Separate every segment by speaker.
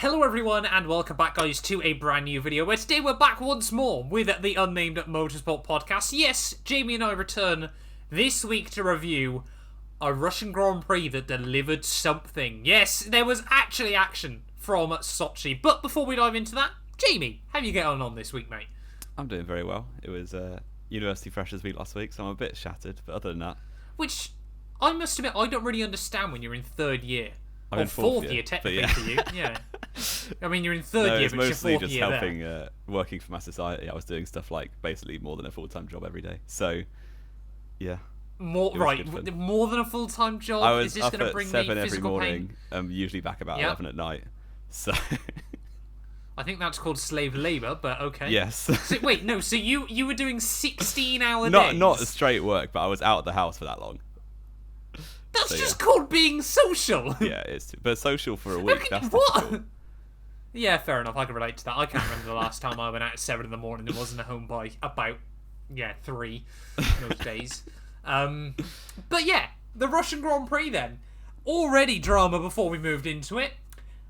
Speaker 1: Hello everyone and welcome back guys to a brand new video where today we're back once more with the Unnamed Motorsport podcast. Yes, Jamie and I return this week to review a Russian Grand Prix that delivered something. Yes, there was actually action from Sochi. But before we dive into that, Jamie, how you getting on this week, mate?
Speaker 2: I'm doing very well. It was University Freshers Week last week, so I'm a bit shattered, but other than that...
Speaker 1: Which, I must admit, I don't really understand when you're in third year.
Speaker 2: I'm in fourth year
Speaker 1: technically for you. Yeah. I mean, you're in third year, but it's your fourth year
Speaker 2: there. It's mostly just helping, working for my society. I was doing stuff like basically more than a full-time job every day. So, yeah.
Speaker 1: More than a full-time job?
Speaker 2: I was
Speaker 1: Is this
Speaker 2: up
Speaker 1: going to
Speaker 2: at
Speaker 1: bring
Speaker 2: 7
Speaker 1: me
Speaker 2: every
Speaker 1: physical
Speaker 2: morning,
Speaker 1: pain?
Speaker 2: usually back about 11 at night. So...
Speaker 1: I think that's called slave labour, but okay.
Speaker 2: Yes.
Speaker 1: So, wait, no, so you were doing 16-hour days?
Speaker 2: Not straight work, but I was out of the house for that long.
Speaker 1: That's just called being social.
Speaker 2: Yeah, it's but social for a week. That's
Speaker 1: what?
Speaker 2: difficult.
Speaker 1: Yeah, fair enough. I can relate to that. I can't remember the last time I went out at 7 in the morning and wasn't home by about 3 most days. But yeah, the Russian Grand Prix then. Already drama before we moved into it.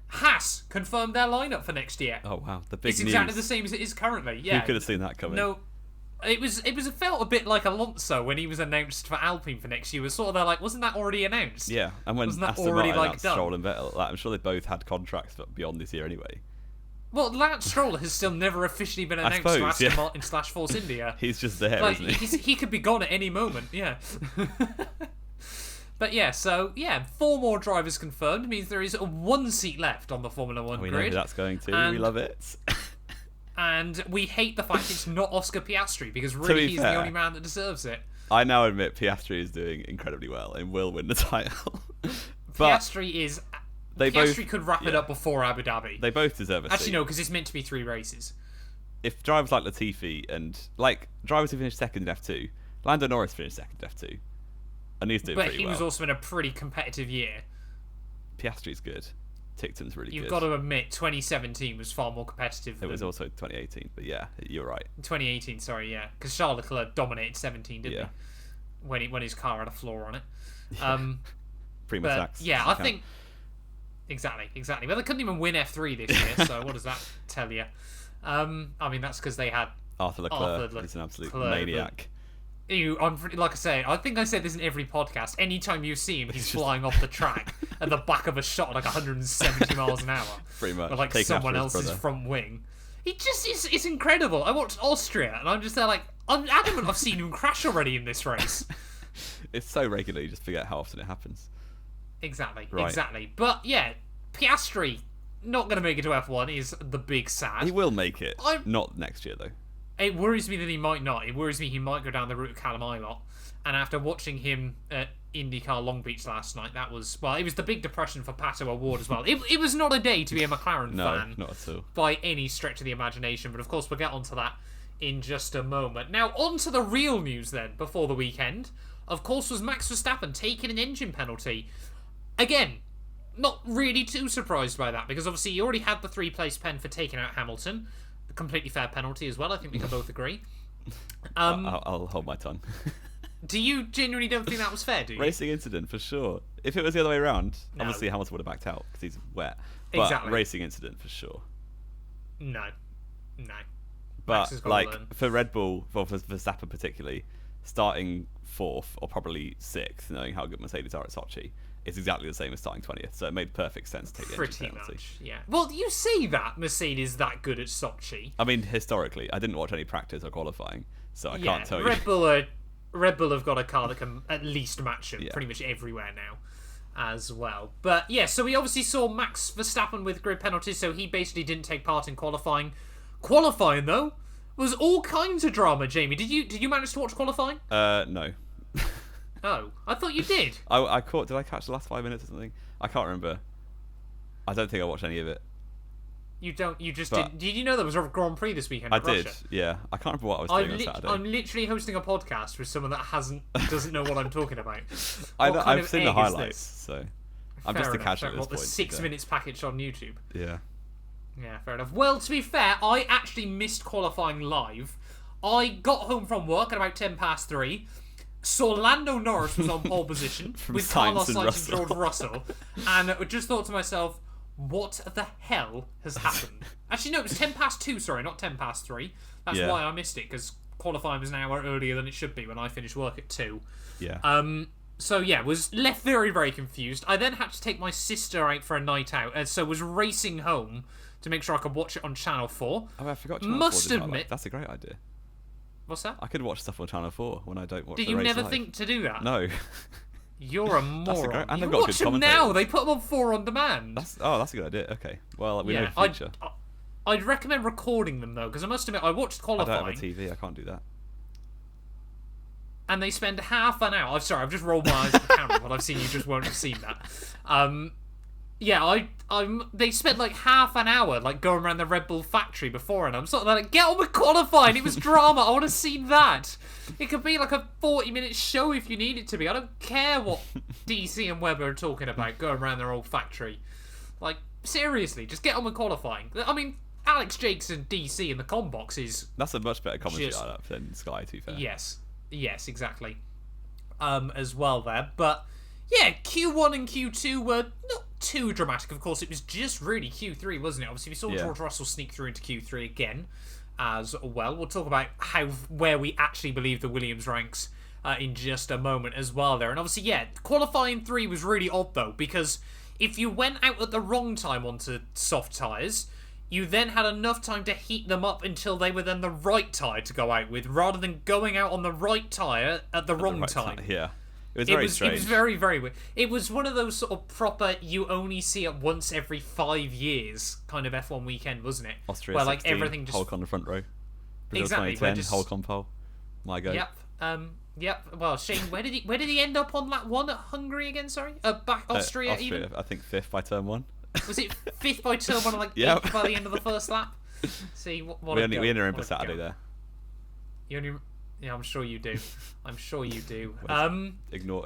Speaker 1: Haas confirmed their lineup for next year.
Speaker 2: Oh wow, the big
Speaker 1: It's
Speaker 2: news.
Speaker 1: exactly the same as it is currently. Yeah.
Speaker 2: Who could have seen that coming?
Speaker 1: No. It felt a bit like Alonso when he was announced for Alpine for next year. It was sort of there like, wasn't that already announced?
Speaker 2: Yeah, and when
Speaker 1: wasn't that
Speaker 2: Aston
Speaker 1: already
Speaker 2: Martin
Speaker 1: like
Speaker 2: announced
Speaker 1: done?
Speaker 2: Stroll and Vettel, I'm sure they both had contracts beyond this year anyway.
Speaker 1: Well, Lance Stroll has still never officially been announced to Aston Martin / Force India.
Speaker 2: He's just there,
Speaker 1: like,
Speaker 2: isn't he?
Speaker 1: He could be gone at any moment. Yeah. But yeah, so yeah, 4 more drivers confirmed means there is 1 seat left on the Formula One
Speaker 2: we
Speaker 1: grid.
Speaker 2: know who that's going to. We love it.
Speaker 1: And we hate the fact it's not Oscar Piastri because really he's the only man that deserves it.
Speaker 2: I now admit Piastri is doing incredibly well and will win the title.
Speaker 1: But Piastri could wrap it up before Abu Dhabi.
Speaker 2: They both deserve a seat.
Speaker 1: Actually, no, because it's meant to be 3 races.
Speaker 2: If drivers like Latifi and drivers who finished second in F2, Lando Norris finished second in F2, and he's doing pretty well.
Speaker 1: But he was also in a pretty competitive year.
Speaker 2: Piastri's good. Tickton's really good.
Speaker 1: You've got to admit, 2017 was far more competitive.
Speaker 2: It was also 2018, but yeah, you're right.
Speaker 1: 2018, sorry, yeah, because Charles Leclerc dominated 17, didn't he? When his car had a flaw on it.
Speaker 2: Prima tax.
Speaker 1: Yeah, I think exactly. Well, they couldn't even win F3 this year, so what does that tell you? I mean, that's because they had
Speaker 2: Arthur Leclerc. He's an absolute maniac.
Speaker 1: Like I say, I think I said this in every podcast. Anytime you see him, he's flying off the track at the back of a shot at like 170 miles an hour.
Speaker 2: Pretty much.
Speaker 1: Or like someone else's front wing. He just it's incredible. I watched Austria and I'm just there like, I'm adamant I've seen him crash already in this race.
Speaker 2: It's so regular, you just forget how often it happens.
Speaker 1: Exactly. But yeah, Piastri, not going to make it to F1 is the big sad.
Speaker 2: He will make it. Not next year though.
Speaker 1: It worries me that he might not. It worries me he might go down the route of Callum Ilott. And after watching him at IndyCar Long Beach last night, it was the big depression for Pato O'Ward as well. It was not a day to be a McLaren fan.
Speaker 2: No, not at all.
Speaker 1: By any stretch of the imagination. But of course, we'll get onto that in just a moment. Now, on to the real news then, before the weekend. Of course, was Max Verstappen taking an engine penalty. Again, not really too surprised by that, because obviously he already had the 3-place pen for taking out Hamilton. A completely fair penalty as well, I think we can both agree.
Speaker 2: I'll hold my tongue.
Speaker 1: Do you genuinely don't think that was fair, do you?
Speaker 2: Racing incident, for sure. If it was the other way around, obviously Hamilton would have backed out, because he's wet. But
Speaker 1: exactly.
Speaker 2: Racing incident, for sure.
Speaker 1: No.
Speaker 2: But, for Red Bull, for Verstappen particularly, starting 4th, or probably 6th, knowing how good Mercedes are at Sochi, is exactly the same as starting 20th, so it made perfect sense to take the engine penalty.
Speaker 1: Pretty much, yeah. Well, you say that Mercedes that good at Sochi.
Speaker 2: I mean, historically, I didn't watch any practice or qualifying, so I can't tell you.
Speaker 1: Red Bull have got a car that can at least match them pretty much everywhere now as well. But yeah, so we obviously saw Max Verstappen with grid penalties, so he basically didn't take part in qualifying. Qualifying, though, was all kinds of drama, Jamie. Did you manage to watch qualifying?
Speaker 2: No.
Speaker 1: Oh, I thought you did.
Speaker 2: Did I catch the last 5 minutes or something? I can't remember. I don't think I watched any of it.
Speaker 1: You just did. Did you know there was a Grand Prix this weekend in Russia?
Speaker 2: Did, yeah. I can't remember what I was doing on Saturday.
Speaker 1: I'm literally hosting a podcast with someone that doesn't know what I'm talking about.
Speaker 2: I've seen the highlights, so I'm just a casual at this point.
Speaker 1: The 6 minutes package on YouTube.
Speaker 2: Yeah.
Speaker 1: Yeah, fair enough. Well, to be fair, I actually missed qualifying live. I got home from work at about 3:10. Saw Lando Norris was on pole position with Carlos Sainz and George Russell, and I just thought to myself, what the hell has happened? Actually, no, it was 10 past 2, sorry, not 10 past 3. That's why I missed it, because qualifying was an hour earlier than it should be when I finished work at 2.
Speaker 2: Yeah.
Speaker 1: So yeah, was left very, very confused. I then had to take my sister out for a night out, and so was racing home to make sure I could watch it on Channel 4.
Speaker 2: Oh, I forgot Channel 4.
Speaker 1: Must admit...
Speaker 2: That's a great idea.
Speaker 1: What's that?
Speaker 2: I could watch stuff on Channel 4 when I don't watch
Speaker 1: Did
Speaker 2: the
Speaker 1: you
Speaker 2: race
Speaker 1: never
Speaker 2: live.
Speaker 1: think to do that?
Speaker 2: No.
Speaker 1: You're a moron.
Speaker 2: And
Speaker 1: you
Speaker 2: they've got
Speaker 1: watch
Speaker 2: good
Speaker 1: them now.
Speaker 2: commentators.
Speaker 1: They put them on 4 on demand.
Speaker 2: That's a good idea. Okay. Well, we know the future.
Speaker 1: I'd recommend recording them, though, because I must admit, I watched qualifying.
Speaker 2: I don't have a TV. I can't do that.
Speaker 1: And they spend half an hour... I'm sorry, I've just rolled my eyes at the camera, but I've seen you just won't have seen that. They spent like half an hour like going around the Red Bull factory before, and I'm sort of like, get on with qualifying. It was drama. I want to see that. It could be like a 40-minute show if you need it to be. I don't care what DC and Webber are talking about going around their old factory. Like, seriously, just get on with qualifying. I mean, Alex Jakes and DC in the combox is...
Speaker 2: That's a much better commentary lineup than Sky, to be fair.
Speaker 1: Yes, exactly. As well there. But, yeah, Q1 and Q2 were not too dramatic. Of course, it was just really Q3, wasn't it? Obviously, we saw George Russell sneak through into Q3 again as well. We'll talk about where we actually believe the Williams ranks in just a moment as well there. And obviously, yeah, qualifying 3 was really odd, though, because if you went out at the wrong time onto soft tyres... You then had enough time to heat them up until they were then the right tyre to go out with, rather than going out on the right tyre at the wrong time.
Speaker 2: Yeah. It was very strange.
Speaker 1: It was very, very weird. It was one of those sort of proper, you only see it once every 5 years kind of F1 weekend, wasn't it?
Speaker 2: Austria
Speaker 1: where,
Speaker 2: 16,
Speaker 1: everything just...
Speaker 2: Hulk on the front row. Brazil
Speaker 1: exactly.
Speaker 2: 2010, Hulk on pole. My go.
Speaker 1: Yep. Well, Shane, where did he end up on lap 1 at Hungary again, sorry? Back Austria even?
Speaker 2: I think 5th by turn 1.
Speaker 1: Was it 5th by turn 1 and like 8th by the end of the first lap? See, what
Speaker 2: we only remember Saturday there.
Speaker 1: You only... Yeah, I'm sure you do.
Speaker 2: Ignore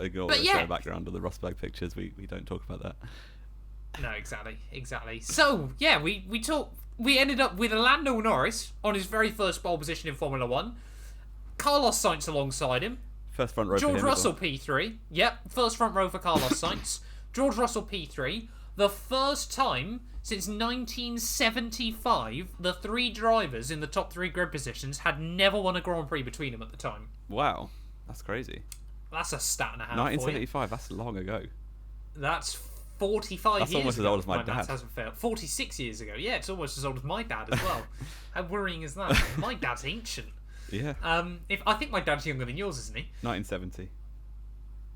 Speaker 2: the background of the Rosberg pictures. We don't talk about that.
Speaker 1: No, exactly. So, yeah, we ended up with Lando Norris on his very first pole position in Formula 1. Carlos Sainz alongside him.
Speaker 2: First front row
Speaker 1: George
Speaker 2: for him
Speaker 1: Russell
Speaker 2: as well.
Speaker 1: P3. Yep, first front row for Carlos Sainz. George Russell P3. The first time since 1975 the 3 drivers in the top 3 grid positions had never won a Grand Prix between them at the time.
Speaker 2: Wow, that's crazy.
Speaker 1: That's a stat and a half.
Speaker 2: 1975, that's long ago.
Speaker 1: That's 45
Speaker 2: that's
Speaker 1: years
Speaker 2: almost
Speaker 1: ago.
Speaker 2: As old as my dad.
Speaker 1: Maths hasn't failed. 46 years ago. Yeah, it's almost as old as my dad as well. How worrying is that? My dad's ancient.
Speaker 2: Yeah.
Speaker 1: I think my dad's younger than yours, isn't he?
Speaker 2: 1970.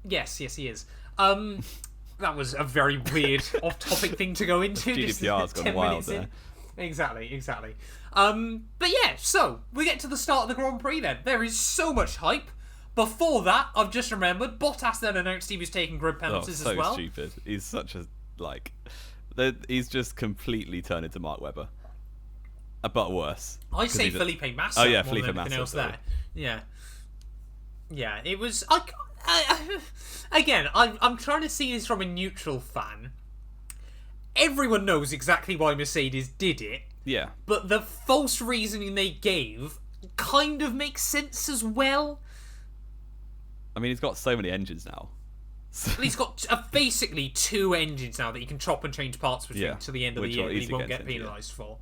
Speaker 1: Yes, he is. That was a very weird off-topic thing to go into.
Speaker 2: GDPR's gone wild there.
Speaker 1: Exactly. But yeah, so we get to the start of the Grand Prix then. There is so much hype. Before that, I've just remembered, Bottas then announced he was taking grid penalties as well.
Speaker 2: So stupid. He's such a, he's just completely turned into Mark Webber. But worse.
Speaker 1: I say Felipe Massa.
Speaker 2: Oh yeah,
Speaker 1: more
Speaker 2: Felipe
Speaker 1: than
Speaker 2: Massa.
Speaker 1: Else there. Yeah, it was... Again, I'm trying to see this from a neutral fan. Everyone knows exactly why Mercedes did it.
Speaker 2: Yeah.
Speaker 1: But the false reasoning they gave kind of makes sense as well.
Speaker 2: I mean, he's got so many engines now.
Speaker 1: He's got basically 2 engines now that he can chop and change parts between to the end of the year that he won't get penalised for.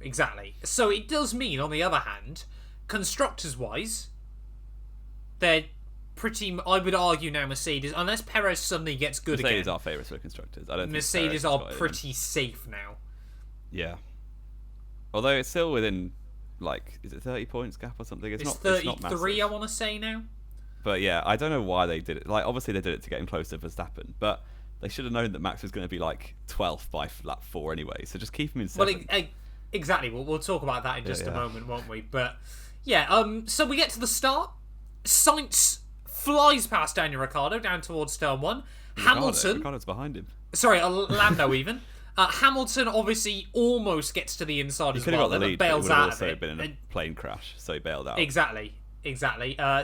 Speaker 1: Exactly. So it does mean, on the other hand, constructors-wise, they're pretty... I would argue now Mercedes, unless Perez suddenly gets good
Speaker 2: Mercedes
Speaker 1: again...
Speaker 2: are favourites for constructors. I don't
Speaker 1: Mercedes
Speaker 2: think
Speaker 1: are pretty safe now.
Speaker 2: Yeah. Although it's still within, is it 30 points gap or something?
Speaker 1: It's 33, I want to say now.
Speaker 2: But yeah, I don't know why they did it. Obviously they did it to get him close to Verstappen, but they should have known that Max was going to be 12th by lap 4 anyway, so just keep him in 7th.
Speaker 1: Well, exactly. We'll talk about that in just a moment, won't we? But yeah, so we get to the start. Sainz flies past Daniel Ricciardo down towards turn 1. Hamilton...
Speaker 2: Ricciardo's behind him.
Speaker 1: Sorry, Lando even. Hamilton obviously almost gets to the inside as well.
Speaker 2: He could have got the lead,
Speaker 1: bails
Speaker 2: but it would
Speaker 1: out
Speaker 2: have also
Speaker 1: of it.
Speaker 2: been in a plane crash, so he bailed out.
Speaker 1: Exactly.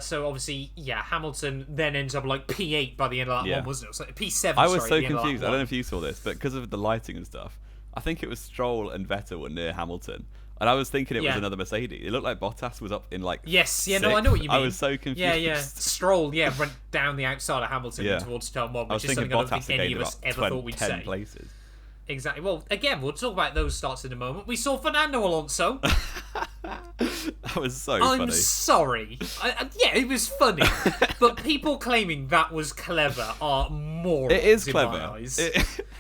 Speaker 1: So obviously, Hamilton then ends up P8 by the end of that one, wasn't it? So P7.
Speaker 2: I was so confused. I don't know if you saw this, but because of the lighting and stuff, I think it was Stroll and Vettel were near Hamilton, and I was thinking it was another Mercedes. It looked like Bottas was up in
Speaker 1: Yes,
Speaker 2: sixth.
Speaker 1: no, I know what you mean.
Speaker 2: I was so confused.
Speaker 1: Yeah. Stroll, went down the outside of Hamilton towards turn 1, which is something I don't think any of us ever thought we'd say.
Speaker 2: Places.
Speaker 1: Exactly. Well, again, we'll talk about those starts in a moment. We saw Fernando Alonso.
Speaker 2: That was so funny.
Speaker 1: I'm sorry. Yeah, it was funny. But people claiming that was clever are morons.
Speaker 2: It is
Speaker 1: in
Speaker 2: clever.
Speaker 1: My eyes.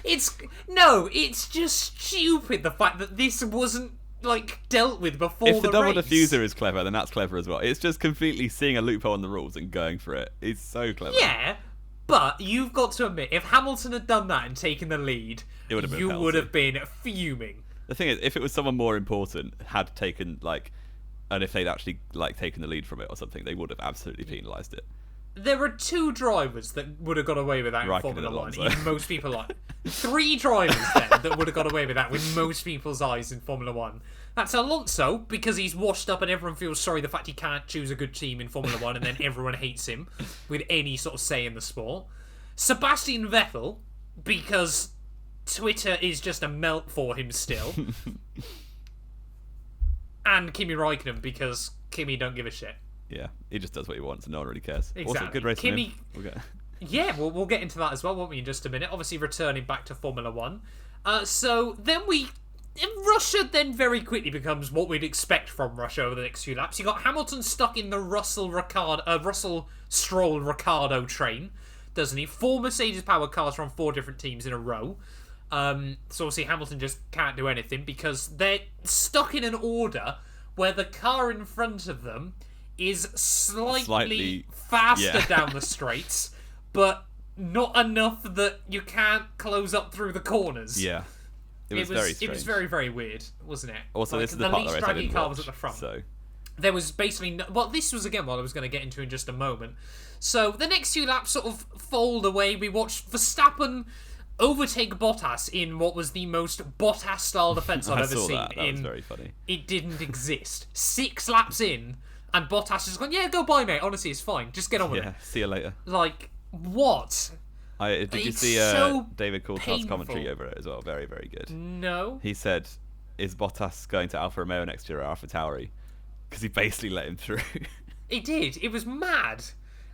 Speaker 1: It's just stupid, the fact that this wasn't dealt with before the race.
Speaker 2: If the double diffuser is clever, then that's clever as well. It's just completely seeing a loophole in the rules and going for it. It's so clever.
Speaker 1: Yeah, but you've got to admit, if Hamilton had done that and taken the lead, you would have been fuming.
Speaker 2: The thing is, if it was someone more important had taken and if they'd actually taken the lead from it or something, they would have absolutely penalised it.
Speaker 1: There are 2 drivers that would have got away with that in Formula 1. In most people 3 drivers then that would have got away with that with most people's eyes in Formula 1. That's Alonso, because he's washed up and everyone feels sorry the fact he can't choose a good team in Formula 1 and then everyone hates him with any sort of say in the sport. Sebastian Vettel, because Twitter is just a melt for him still. And Kimi Räikkönen, because Kimi don't give a shit.
Speaker 2: Yeah, he just does what he wants and no one really cares.
Speaker 1: Exactly.
Speaker 2: Also, good race from him.
Speaker 1: Yeah, we'll get into that as well, won't we, in just a minute. Obviously, returning back to Formula 1. So then Russia then very quickly becomes what we'd expect from Russia over the next few laps. You got Hamilton stuck in the Russell Stroll Ricciardo train, doesn't he? 4 Mercedes powered cars from 4 different teams in a row. So obviously Hamilton just can't do anything because they're stuck in an order where the car in front of them is slightly faster down the straights, but not enough that you can't close up through the corners.
Speaker 2: Yeah. It was very strange.
Speaker 1: It was very, very weird, wasn't it?
Speaker 2: Also, this is the part
Speaker 1: least
Speaker 2: that I
Speaker 1: draggy
Speaker 2: didn't
Speaker 1: car
Speaker 2: watch,
Speaker 1: was at the front.
Speaker 2: So.
Speaker 1: There was basically this was again what I was going to get into in just a moment. So the next 2 laps sort of fold away. We watched Verstappen overtake Bottas in what was the most Bottas-style defence I've ever seen.
Speaker 2: That was very funny.
Speaker 1: It didn't exist. 6 laps in, and Bottas has gone, yeah, go by, mate. Honestly, it's fine. Just get on with it.
Speaker 2: Yeah, see you later.
Speaker 1: What?
Speaker 2: Did you see
Speaker 1: so
Speaker 2: David Coulthard's commentary over it as well? Very, very good.
Speaker 1: No.
Speaker 2: He said, is Bottas going to Alfa Romeo next year or Alfa Tauri? Because he basically let him through.
Speaker 1: It did. It was mad.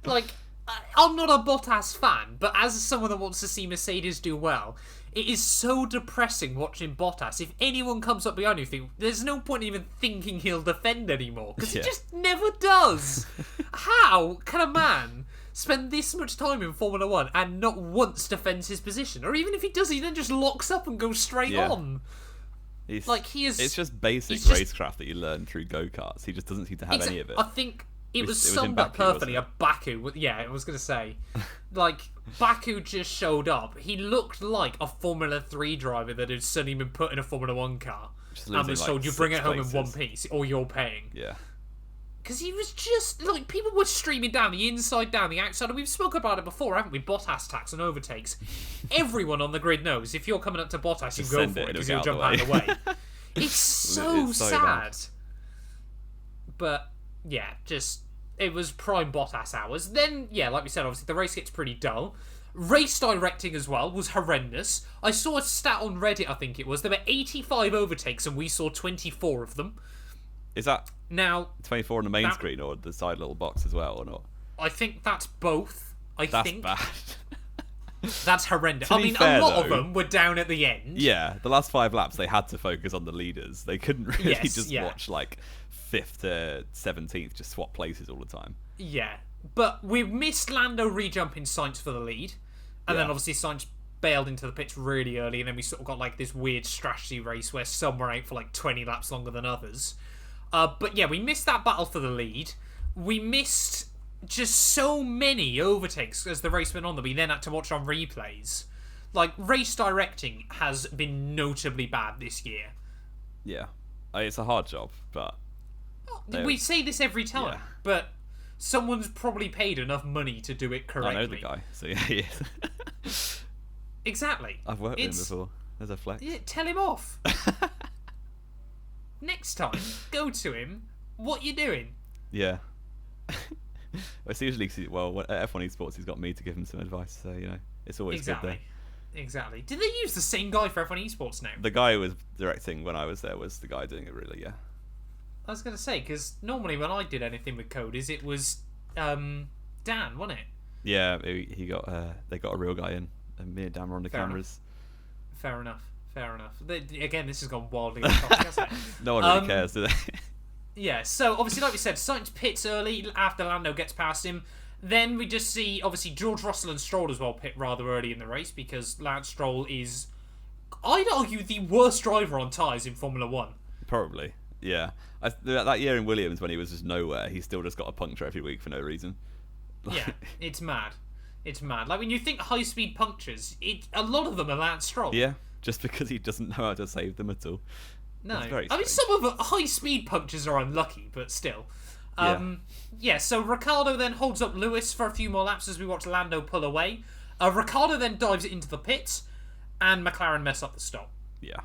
Speaker 1: I'm not a Bottas fan, but as someone that wants to see Mercedes do well, it is so depressing watching Bottas. If anyone comes up behind you, there's no point even thinking he'll defend anymore, because he just never does. How can a man spend this much time in Formula 1 and not once defends his position? Or even if he does, he then just locks up and goes straight on. It's
Speaker 2: just basic racecraft that you learn through go-karts. He just doesn't seem to have any of it.
Speaker 1: I think it was summed up perfectly at Baku. Yeah, I was going to say. Baku just showed up. He looked like a Formula 3 driver that had suddenly been put in a Formula 1 car and was told, you bring it home in one piece or you're paying.
Speaker 2: Yeah.
Speaker 1: Because he was just, people were streaming down the inside, down the outside, and we've spoken about it before, haven't we? Bottas tax and overtakes. Everyone on the grid knows if you're coming up to Bottas, you go for it because he'll jump out of the way. It's so sad. Bad. But, yeah, it was prime Bottas hours. Then, yeah, like we said, obviously, the race gets pretty dull. Race directing as well was horrendous. I saw a stat on Reddit, I think it was. There were 85 overtakes and we saw 24 of them.
Speaker 2: Is that
Speaker 1: now
Speaker 2: 24 on the main screen or the side little box as well, or not?
Speaker 1: I think that's both.
Speaker 2: That's bad.
Speaker 1: That's horrendous. I mean, a lot of them were down at the end.
Speaker 2: Yeah, the last 5 laps they had to focus on the leaders. They couldn't really watch 5th to 17th, just swap places all the time.
Speaker 1: Yeah, but we missed Lando rejumping Sainz for the lead, and then obviously Sainz bailed into the pits really early, and then we sort of got this weird strategy race where some were out for 20 laps longer than others. But yeah, we missed that battle for the lead. We missed just so many overtakes as the race went on that we then had to watch on replays. Race directing has been notably bad this year.
Speaker 2: Yeah. It's a hard job, but...
Speaker 1: We say this every time, but someone's probably paid enough money to do it correctly.
Speaker 2: I know the guy, so yeah, he is.
Speaker 1: Exactly.
Speaker 2: I've worked with him before. There's a flex.
Speaker 1: Yeah, tell him off. Next time, go to him. What you doing?
Speaker 2: Yeah. It's usually at F1 Esports, he's got me to give him some advice, so it's always good there.
Speaker 1: Exactly. Did they use the same guy for F1 Esports now?
Speaker 2: The guy who was directing when I was there was the guy doing it, really. Yeah.
Speaker 1: I was gonna say, because normally when I did anything with coders, it was Dan, wasn't it?
Speaker 2: Yeah, he got they got a real guy in, and me and Dan were on the cameras.
Speaker 1: Fair enough. Fair enough. Again, this has gone wildly off topic, hasn't it?
Speaker 2: No one really cares, do they?
Speaker 1: Yeah, so obviously, like we said, Sainz pits early after Lando gets past him. Then we just see, obviously, George Russell and Stroll as well pit rather early in the race because Lance Stroll is, I'd argue, the worst driver on tyres in Formula 1.
Speaker 2: Probably, yeah. That year in Williams when he was just nowhere, he still just got a puncture every week for no reason.
Speaker 1: Yeah, it's mad. It's mad. Like, when you think high-speed punctures, a lot of them are Lance Stroll.
Speaker 2: Yeah, just because he doesn't know how to save them at all.
Speaker 1: No. I mean, some of the high-speed punctures are unlucky, but still. Yeah, so Ricciardo then holds up Lewis for a few more laps as we watch Lando pull away. Ricciardo then dives into the pits, and McLaren mess up the stop.
Speaker 2: Yeah.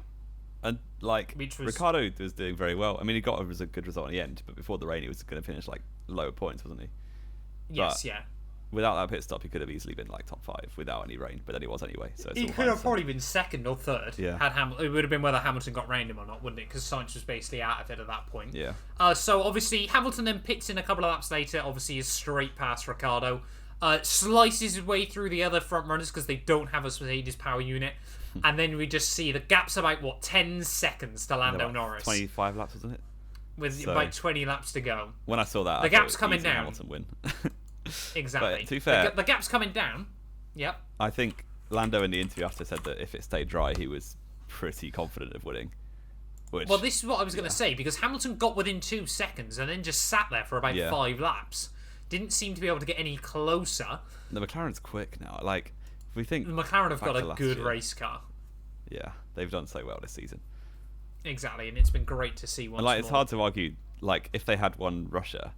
Speaker 2: And, like, Ricciardo was doing very well. I mean, he got a good result in the end, but before the rain, he was going to finish, like, lower points, wasn't he?
Speaker 1: Yes, yeah.
Speaker 2: Without that pit stop, he could have easily been like top 5 without any rain, but then he was anyway. So
Speaker 1: he could have probably been second or third.
Speaker 2: Yeah.
Speaker 1: It would have been whether Hamilton got rained him or not, wouldn't it? Because Sainz was basically out of it at that point.
Speaker 2: Yeah.
Speaker 1: So obviously Hamilton then pits in a couple of laps later. Obviously is straight past Ricciardo, slices his way through the other front runners because they don't have a Mercedes power unit, and then we just see the gap's about 10 seconds to Lando Norris.
Speaker 2: 25 laps, wasn't it?
Speaker 1: With about 20 laps to go.
Speaker 2: When I saw that,
Speaker 1: the gap's coming down.
Speaker 2: Hamilton win.
Speaker 1: Exactly.
Speaker 2: But to be fair,
Speaker 1: the gap's coming down. Yep.
Speaker 2: I think Lando in the interview after said that if it stayed dry, he was pretty confident of winning.
Speaker 1: Well, this is what I was going to say, because Hamilton got within 2 seconds and then just sat there for about 5 laps. Didn't seem to be able to get any closer.
Speaker 2: The McLaren's quick now. Like, if we think
Speaker 1: the McLaren have got a good race car.
Speaker 2: Yeah, they've done so well this season.
Speaker 1: Exactly, and it's been great to see once more.
Speaker 2: It's hard to argue, like, if they had won Russia,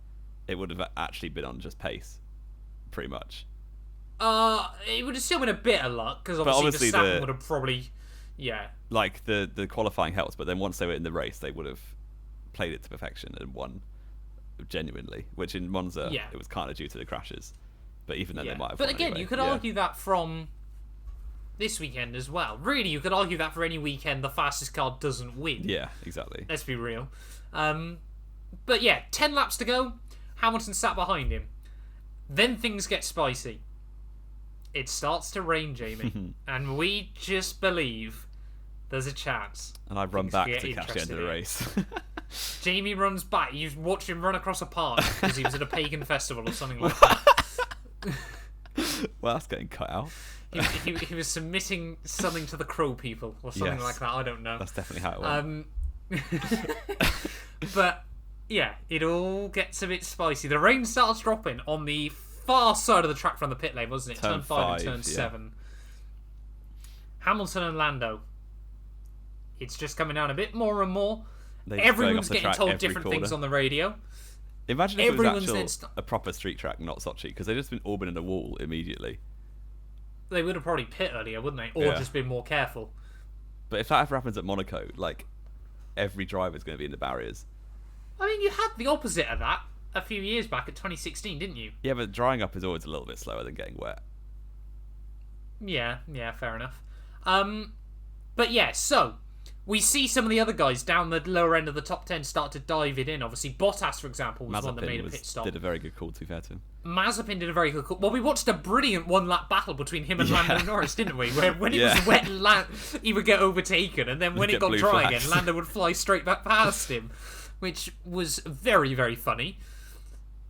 Speaker 2: it would have actually been on just pace, pretty much.
Speaker 1: It would have still been a bit of luck, because obviously Verstappen would have probably,
Speaker 2: like, the qualifying helps, but then once they were in the race, they would have played it to perfection and won genuinely, which in Monza, it was kind of due to the crashes. But even then, they might have won anyway.
Speaker 1: You could argue that from this weekend as well. Really, you could argue that for any weekend the fastest car doesn't win.
Speaker 2: Yeah, exactly.
Speaker 1: Let's be real. But yeah, 10 laps to go. Hamilton sat behind him. Then things get spicy. It starts to rain, Jamie. And we just believe there's a chance.
Speaker 2: And I run back to catch the end of the race.
Speaker 1: Jamie runs back. You watch him run across a park because he was at a pagan festival or something like that.
Speaker 2: Well, that's getting cut out.
Speaker 1: He was submitting something to the crow people or something like that. I don't know.
Speaker 2: That's definitely how it went.
Speaker 1: But yeah, it all gets a bit spicy. The rain starts dropping on the far side of the track from the pit lane, wasn't it? Turn 5 and turn 7. Hamilton and Lando. It's just coming down a bit more and more. Everyone's getting told different things on the radio.
Speaker 2: Imagine if it was a proper street track, not Sochi, because they'd just been all been in a wall immediately.
Speaker 1: They would have probably pit earlier, wouldn't they? Or just been more careful.
Speaker 2: But if that ever happens at Monaco, like, every driver's going to be in the barriers.
Speaker 1: I mean, you had the opposite of that a few years back at 2016, didn't you?
Speaker 2: Yeah, but drying up is always a little bit slower than getting wet.
Speaker 1: Yeah, fair enough. But yeah, so we see some of the other guys down the lower end of the top 10 start to dive it in. Obviously, Bottas, for example, was one that made a pit stop.
Speaker 2: Did a very good call, to be fair to him.
Speaker 1: Mazepin did a very good call. Well, we watched a brilliant one-lap battle between him and Lando Norris, didn't we? Where when it was wet, he would get overtaken, and then when it got dry again, Lando would fly straight back past him, which was very, very funny.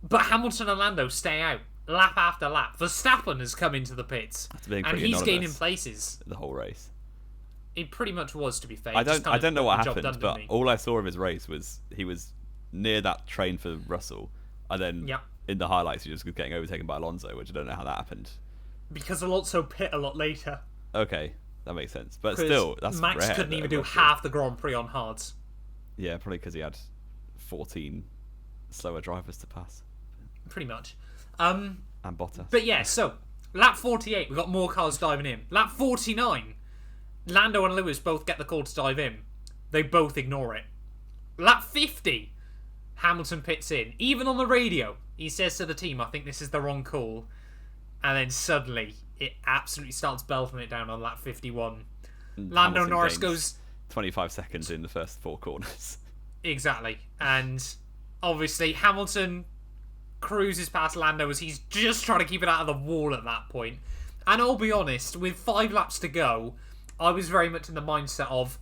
Speaker 1: But Hamilton and Lando stay out lap after lap. Verstappen has come into the pits, and he's gaining places
Speaker 2: the whole race.
Speaker 1: It pretty much was, to be fair.
Speaker 2: I don't know what happened, but all I saw of his race was he was near that train for Russell, and then in the highlights he just was getting overtaken by Alonso, which I don't know how that happened.
Speaker 1: Because Alonso pit a lot later.
Speaker 2: Okay, that makes sense. But still, that's
Speaker 1: Max
Speaker 2: rare,
Speaker 1: couldn't even do half the Grand Prix on hards.
Speaker 2: Yeah, probably because he had 14 slower drivers to pass.
Speaker 1: Pretty much.
Speaker 2: And Bottas.
Speaker 1: But yeah, so lap 48, we've got more cars diving in. Lap 49. Lando and Lewis both get the call to dive in. They both ignore it. Lap 50, Hamilton pits in. Even on the radio, he says to the team, I think this is the wrong call. And then suddenly, it absolutely starts belting it down on lap 51. Lando Norris goes
Speaker 2: 25 seconds in the first 4 corners.
Speaker 1: Exactly. And obviously, Hamilton cruises past Lando as he's just trying to keep it out of the wall at that point. And I'll be honest, with 5 laps to go, I was very much in the mindset of,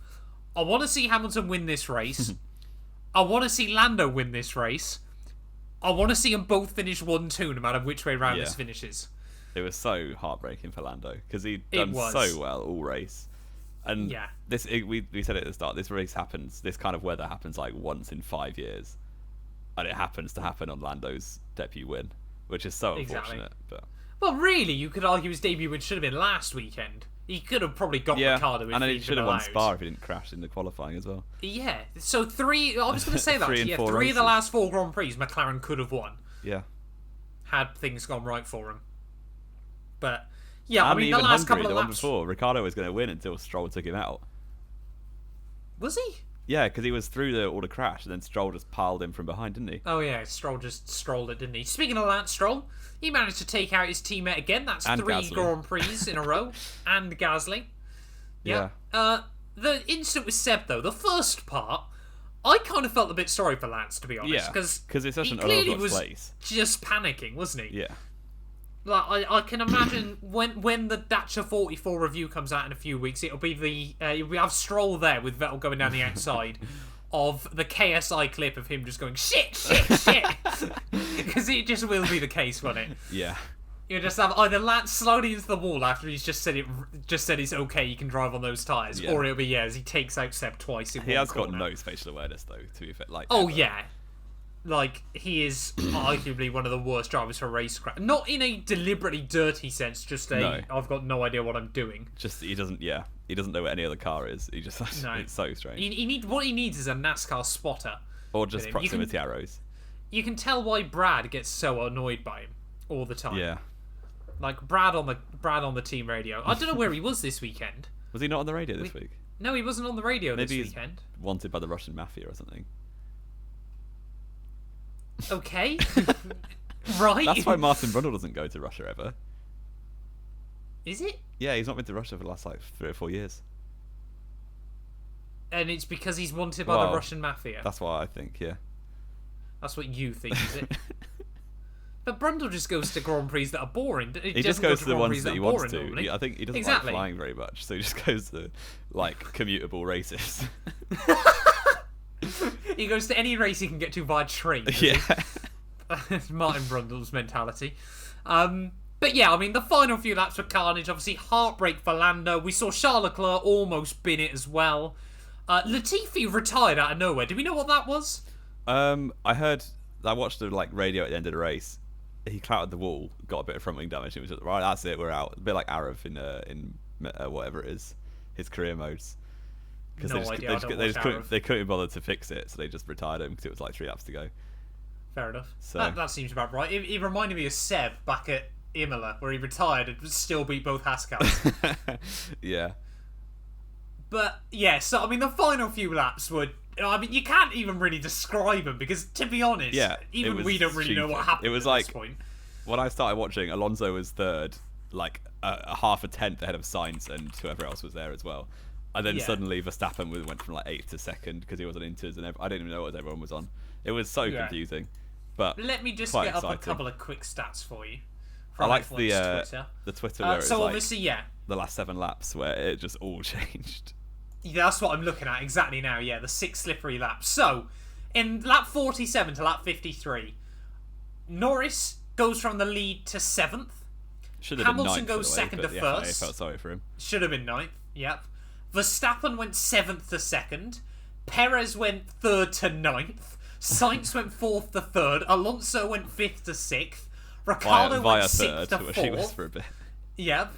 Speaker 1: I want to see Hamilton win this race. I want to see Lando win this race. I want to see them both finish 1-2, no matter which way round this finishes.
Speaker 2: It was so heartbreaking for Lando because he'd done so well all race. And we said it at the start, this race happens, this kind of weather happens like once in 5 years. And it happens to happen on Lando's debut win, which is so unfortunate. But
Speaker 1: well, really, you could argue his debut win should have been last weekend. He could have probably got Ricciardo if
Speaker 2: and
Speaker 1: he
Speaker 2: he should have won Spa if he didn't crash in the qualifying as well.
Speaker 1: Yeah, so I was going to say that. Three of the last 4 Grand Prix, McLaren could have won.
Speaker 2: Yeah.
Speaker 1: Had things gone right for him. But, yeah,
Speaker 2: and
Speaker 1: I mean, the last couple of
Speaker 2: the
Speaker 1: laps...
Speaker 2: one before, Ricciardo was going to win until Stroll took him out.
Speaker 1: Was he?
Speaker 2: Yeah, because he was through all the crash, and then Stroll just piled him from behind, didn't he?
Speaker 1: Oh yeah, Stroll just strolled it, didn't he? Speaking of Lance Stroll, he managed to take out his teammate again. That's and 3 Gasly. Grand Prix in a row. And Gasly. Yeah. The incident with Seb, though, the first part, I kind of felt a bit sorry for Lance, to be honest.
Speaker 2: Yeah, because it's such an
Speaker 1: clearly was
Speaker 2: place.
Speaker 1: Just panicking, wasn't he?
Speaker 2: Yeah.
Speaker 1: Like I can imagine when the Dacia 44 review comes out in a few weeks, it'll be we have Stroll there with Vettel going down the outside of the KSI clip of him just going shit, because it just will be the case, won't it?
Speaker 2: Yeah.
Speaker 1: You just have either Lance sliding into the wall after he's just said it's okay, you can drive on those tyres, or it'll be as he takes out Seb twice. He has
Speaker 2: got no spatial awareness though, to be fair.
Speaker 1: Yeah. Like, he is arguably one of the worst drivers for racecraft. Not in a deliberately dirty sense, just I've got no idea what I'm doing.
Speaker 2: Just, he doesn't know what any other car is. He just, it's so strange.
Speaker 1: What he needs is a NASCAR spotter.
Speaker 2: Or just proximity arrows.
Speaker 1: You can tell why Brad gets so annoyed by him all the time.
Speaker 2: Yeah.
Speaker 1: Like, Brad on the team radio. I don't know where he was this weekend.
Speaker 2: Was he not on the radio this week?
Speaker 1: No, he wasn't on the radio this weekend.
Speaker 2: Maybe he's wanted by the Russian mafia or something.
Speaker 1: Okay. Right.
Speaker 2: That's why Martin Brundle doesn't go to Russia ever.
Speaker 1: Is it?
Speaker 2: Yeah, he's not been to Russia for the last 3 or 4 years.
Speaker 1: And it's because he's wanted by the Russian mafia.
Speaker 2: That's what I think, yeah.
Speaker 1: That's what you think, is it? But Brundle just goes to Grand Prix that are boring.
Speaker 2: He just goes to the ones that he wants to.
Speaker 1: Normally.
Speaker 2: I think he doesn't like flying very much, so he just goes to, commutable races.
Speaker 1: He goes to any race he can get to via train.
Speaker 2: Yeah.
Speaker 1: Martin Brundle's mentality. But yeah, I mean, the final few laps were carnage. Obviously, heartbreak for Lando. We saw Charles Leclerc almost bin it as well. Latifi retired out of nowhere. Do we know what that was?
Speaker 2: I watched the radio at the end of the race. He clouted the wall, got a bit of front wing damage. It was just, right, that's it, we're out. A bit like Arav in whatever it is, his career modes. Because they couldn't bother to fix it, so they just retired him because it was 3 laps to go.
Speaker 1: Fair enough.
Speaker 2: So
Speaker 1: that seems about right. It reminded me of Seb back at Imola, where he retired and still beat both Haskell's.
Speaker 2: Yeah.
Speaker 1: But yeah, so I mean, the final few laps were. I mean, you can't even really describe them because, to be honest, even we don't really know what happened.
Speaker 2: It was
Speaker 1: at this point.
Speaker 2: When I started watching, Alonso was third, a half a tenth ahead of Sainz and whoever else was there as well. And then suddenly Verstappen went from 8th to 2nd because he was on Inters, and I didn't even know what everyone was on. It was so confusing. But
Speaker 1: let me just get up a couple of quick stats for you.
Speaker 2: I like the Twitter where it's
Speaker 1: obviously,
Speaker 2: the last 7 laps where it just all changed.
Speaker 1: Yeah, that's what I'm looking at exactly now. Yeah, the 6 slippery laps. So, in lap 47 to lap 53, Norris goes from the lead to 7th. Hamilton goes 2nd to 1st.
Speaker 2: I felt sorry for him.
Speaker 1: Should have been 9th. Yep. Verstappen went 7th to 2nd. Perez went 3rd to 9th. Sainz went 4th to 3rd. Alonso went 5th to 6th. Ricciardo went 6th to 4th.
Speaker 2: She was for a bit.
Speaker 1: Yep.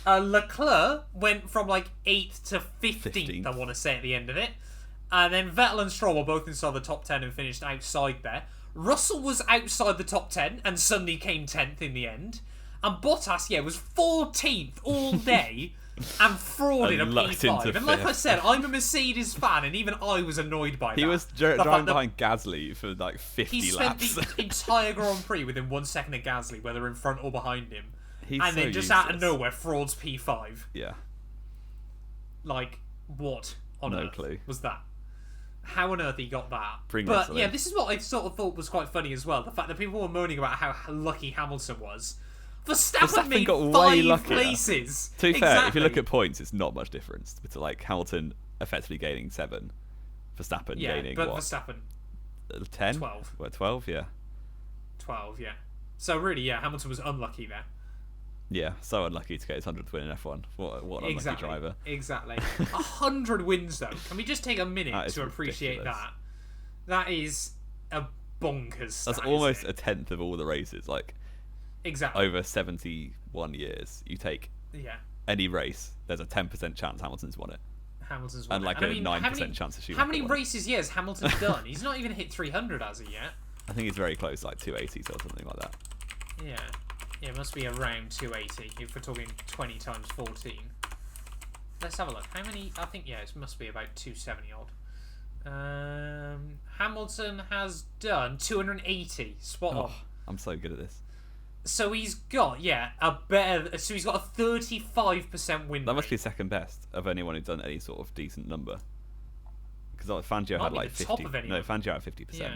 Speaker 1: Leclerc went from 8th to 15th, I want to say, at the end of it. And then Vettel and Stroll were both inside the top 10 and finished outside there. Russell was outside the top 10 and suddenly came 10th in the end. And Bottas, was 14th all day and frauded a P5. And like I said, I'm a Mercedes fan, and even I was annoyed by that.
Speaker 2: He was driving behind Gasly for 50 laps.
Speaker 1: He spent the entire Grand Prix within 1 second of Gasly, whether in front or behind him.
Speaker 2: He's
Speaker 1: and then just out of nowhere, frauds P5.
Speaker 2: Yeah.
Speaker 1: What on earth
Speaker 2: clue.
Speaker 1: was that? How on earth he got that?
Speaker 2: But
Speaker 1: this is what I sort of thought was quite funny as well. The fact that people were moaning about how lucky Hamilton was. Verstappen made
Speaker 2: got way
Speaker 1: 5
Speaker 2: luckier.
Speaker 1: places.
Speaker 2: To be fair,
Speaker 1: Exactly.
Speaker 2: if you look at points, it's not much difference. It's like Hamilton effectively gaining 7, Verstappen gaining
Speaker 1: but
Speaker 2: what?
Speaker 1: Verstappen
Speaker 2: 10?
Speaker 1: 12.
Speaker 2: What, 12? Yeah.
Speaker 1: 12, yeah. So really, yeah, Hamilton was unlucky there.
Speaker 2: Yeah, so unlucky to get his 100th win in F1. What an unlucky driver.
Speaker 1: Exactly. 100 wins, though. Can we just take a minute to appreciate
Speaker 2: ridiculous.
Speaker 1: that? That is a bonkers stat.
Speaker 2: That's almost a tenth of all the races. Like,
Speaker 1: exactly.
Speaker 2: over 71 years, you take
Speaker 1: Yeah.
Speaker 2: any race, there's a 10% chance Hamilton's won it.
Speaker 1: Hamilton's won
Speaker 2: And like
Speaker 1: it.
Speaker 2: a 9% chance of Schumacher.
Speaker 1: How many races has Hamilton done? He's not even hit 300 as of yet.
Speaker 2: I think he's very close, like 280s or something like that.
Speaker 1: Yeah. Yeah, it must be around 280 if we're talking 20 times 14. Let's have a look. How many? I think, yeah, it must be about 270 odd. Hamilton has done 280. Spot on.
Speaker 2: I'm so good at this.
Speaker 1: So he's got, so he's got a 35% win rate.
Speaker 2: That must be second best of anyone who's done any sort of decent number. Because like, Fangio had like 50. No, Fangio had 50%.
Speaker 1: Yeah.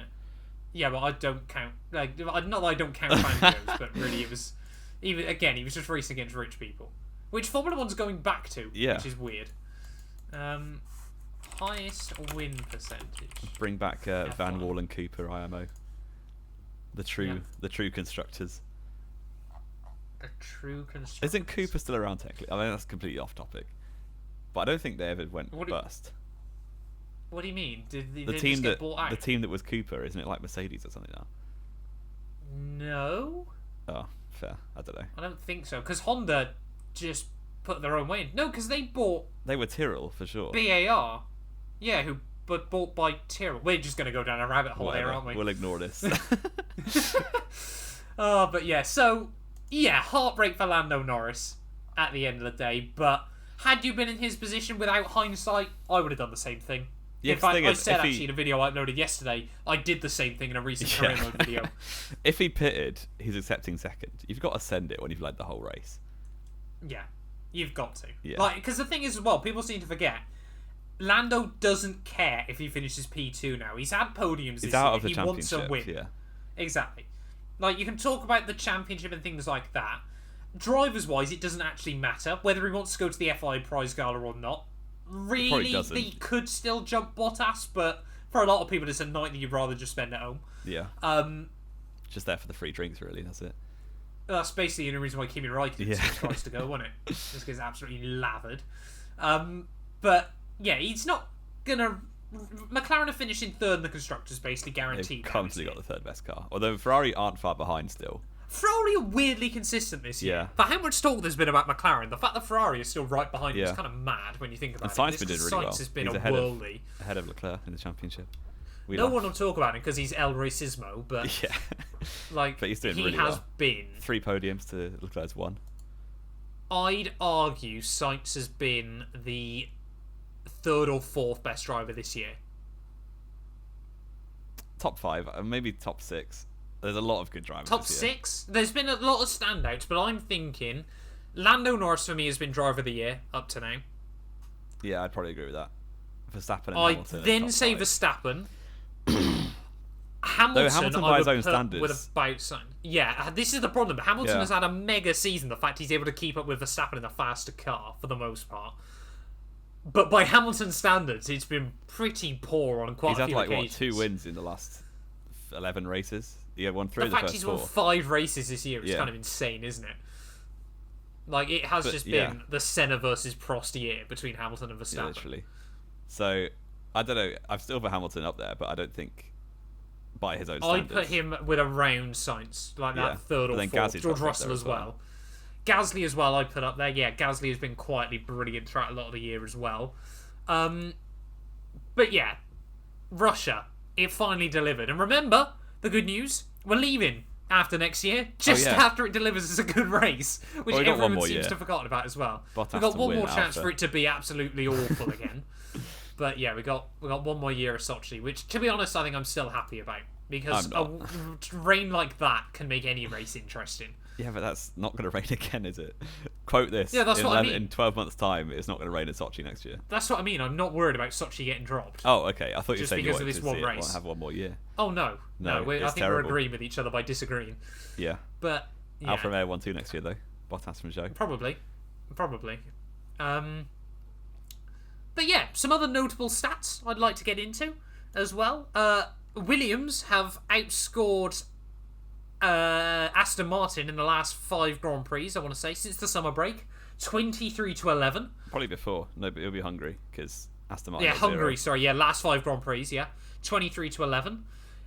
Speaker 1: Yeah, but I don't count. Like, not that I don't count Fangio's, but really it was. He was just racing against rich people, which Formula One's going back to, which is weird. Highest win percentage.
Speaker 2: Bring back Van Wall and Cooper IMO. The true constructors.
Speaker 1: The true constructors.
Speaker 2: Isn't Cooper still around technically? I mean, that's completely off topic, but I don't think they ever went bust.
Speaker 1: What do you mean? Did they
Speaker 2: the
Speaker 1: just
Speaker 2: team
Speaker 1: get bought out?
Speaker 2: The team that was Cooper, isn't it like Mercedes or something now?
Speaker 1: No.
Speaker 2: Oh, fair. I don't know.
Speaker 1: I don't think so, because Honda just put their own way in. No, because they bought.
Speaker 2: They were Tyrrell for sure.
Speaker 1: BAR. Yeah, but bought by Tyrrell. We're just going to go down a rabbit hole there, aren't we?
Speaker 2: We'll ignore this.
Speaker 1: But yeah, so yeah, heartbreak for Lando Norris at the end of the day. But had you been in his position without hindsight, I would have done the same thing.
Speaker 2: Yeah,
Speaker 1: in fact, I said actually in a video I uploaded yesterday, I did the same thing in a recent career mode video.
Speaker 2: If he pitted, he's accepting second. You've got to send it when you've led the whole race.
Speaker 1: Yeah, you've got to.
Speaker 2: Yeah.
Speaker 1: Like, because the thing is as well, people seem to forget, Lando doesn't care if he finishes P2 now. He's had podiums this
Speaker 2: out
Speaker 1: year.
Speaker 2: of the
Speaker 1: He wants a win.
Speaker 2: Yeah.
Speaker 1: Exactly. Like, you can talk about the championship and things like that. Drivers-wise, it doesn't actually matter whether he wants to go to the FIA Prize Gala or not. Really, they could still jump Bottas, but for a lot of people, it's a night that you'd rather just spend at home.
Speaker 2: Yeah. Just there for the free drinks, really. That's it.
Speaker 1: That's basically the only reason why Kimi Räikkönen tries to go, wasn't it? Just gets absolutely lathered. But yeah, he's not gonna. McLaren are finishing third in the constructors, basically guaranteed.
Speaker 2: They've comfortably got the third best car. Although Ferrari aren't far behind still.
Speaker 1: Ferrari are weirdly consistent this year.
Speaker 2: Yeah.
Speaker 1: For how much talk there's been about McLaren, the fact that Ferrari is still right behind him is kind of mad when you think about
Speaker 2: it. And Sainz did really well.
Speaker 1: Sainz has been
Speaker 2: He's
Speaker 1: ahead
Speaker 2: of Leclerc in the championship.
Speaker 1: No one will talk about him because he's El Racismo, but
Speaker 2: but he's doing really
Speaker 1: has
Speaker 2: well.
Speaker 1: Been
Speaker 2: 3 podiums to Leclerc's 1.
Speaker 1: I'd argue Sainz has been the 3rd or 4th best driver this year.
Speaker 2: Top 5, maybe top 6. There's a lot of good drivers.
Speaker 1: Top 6? There's been a lot of standouts, but I'm thinking Lando Norris for me has been driver of the year up to now.
Speaker 2: Yeah, I'd probably agree with that. Verstappen and
Speaker 1: I'd
Speaker 2: Hamilton.
Speaker 1: then say Verstappen. Hamilton
Speaker 2: by his own standards.
Speaker 1: With about something. Yeah, this is the problem. Hamilton has had a mega season. The fact he's able to keep up with Verstappen in a faster car for the most part. But by Hamilton's standards, it's been pretty poor on quite a few occasions.
Speaker 2: He's had 2 wins in the last 11 races. Yeah, won 3 of the
Speaker 1: fact
Speaker 2: first
Speaker 1: he's
Speaker 2: 4.
Speaker 1: won 5 races this year is kind of insane, isn't it? Like, it has just been the Senna versus Prost year between Hamilton and Verstappen.
Speaker 2: Yeah, literally. So, I don't know. I'm still for Hamilton up there, but I don't think by his own standards.
Speaker 1: I'd put him with around Sainz, like that 3rd or 4th. George Russell as well. Gasly as well, I'd put up there. Yeah, Gasly has been quietly brilliant throughout a lot of the year as well. But yeah, Russia, it finally delivered. And remember, the good news, we're leaving after next year, just after it delivers us a good race, which everyone seems to have forgotten about as well. We've got one more chance for it to be absolutely awful again. But yeah, we got one more year of Sochi, which, to be honest, I think I'm still happy about. Because a rain like that can make any race interesting.
Speaker 2: Yeah, but that's not going to rain again, is it? Quote this.
Speaker 1: Yeah, that's what I mean.
Speaker 2: In 12 months' time, it's not going to rain in Sochi next year.
Speaker 1: That's what I mean. I'm not worried about Sochi getting dropped.
Speaker 2: Oh, okay. I thought you were saying you wanted
Speaker 1: to
Speaker 2: see it have one more year.
Speaker 1: Oh, no. I think we're agreeing with each other by disagreeing.
Speaker 2: Yeah.
Speaker 1: But Yeah.
Speaker 2: Alfa Romeo 1-2 next year though. Bottas from Zhou.
Speaker 1: Probably. But yeah, some other notable stats I'd like to get into as well. Williams have outscored Aston Martin in the last 5 Grand Prix, I want to say, since the summer break. 23-11.
Speaker 2: Probably before. No, but it'll be Hungary, because Aston Martin.
Speaker 1: Yeah, Hungary, sorry. Yeah, last 5 Grand Prix, yeah. 23-11.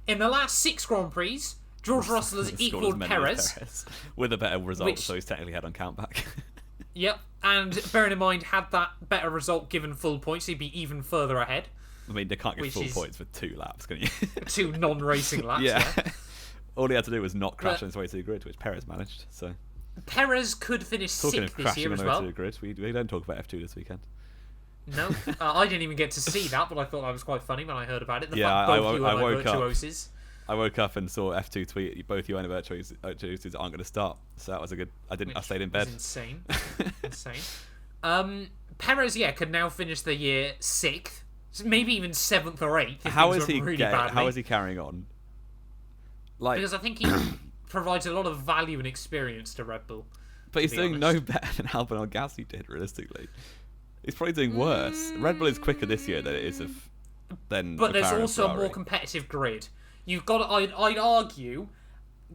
Speaker 1: In the last 6 Grand Prix, George Russell has equalled Perez.
Speaker 2: With a better result, so he's technically had on countback.
Speaker 1: Yep, and bearing in mind, had that better result given full points, he'd be even further ahead.
Speaker 2: I mean, they can't give full points for 2 laps, can you?
Speaker 1: 2 non-racing laps,
Speaker 2: yeah. All he had to do was not crash on his way to the grid, which Perez managed. So
Speaker 1: Perez could finish 6th this year as well.
Speaker 2: To the grid, we don't talk about F2 this weekend.
Speaker 1: No, I didn't even get to see that, but I thought that was quite funny when I heard about it. The
Speaker 2: fact
Speaker 1: both
Speaker 2: I woke
Speaker 1: virtuoses.
Speaker 2: I woke up and saw F2 tweet, both you and virtuoses aren't going to start. So that was a good. I stayed in bed.
Speaker 1: Insane. Perez, could now finish the year 6th, maybe even 7th or 8th.
Speaker 2: How is he carrying on?
Speaker 1: Because I think he provides a lot of value and experience to Red Bull.
Speaker 2: But he's doing no better than Albon or Gasly did, realistically. He's probably doing worse. Red Bull is quicker this year than it is than.
Speaker 1: But there's
Speaker 2: McLaren
Speaker 1: also
Speaker 2: and
Speaker 1: a more competitive grid. You've got. I'd argue,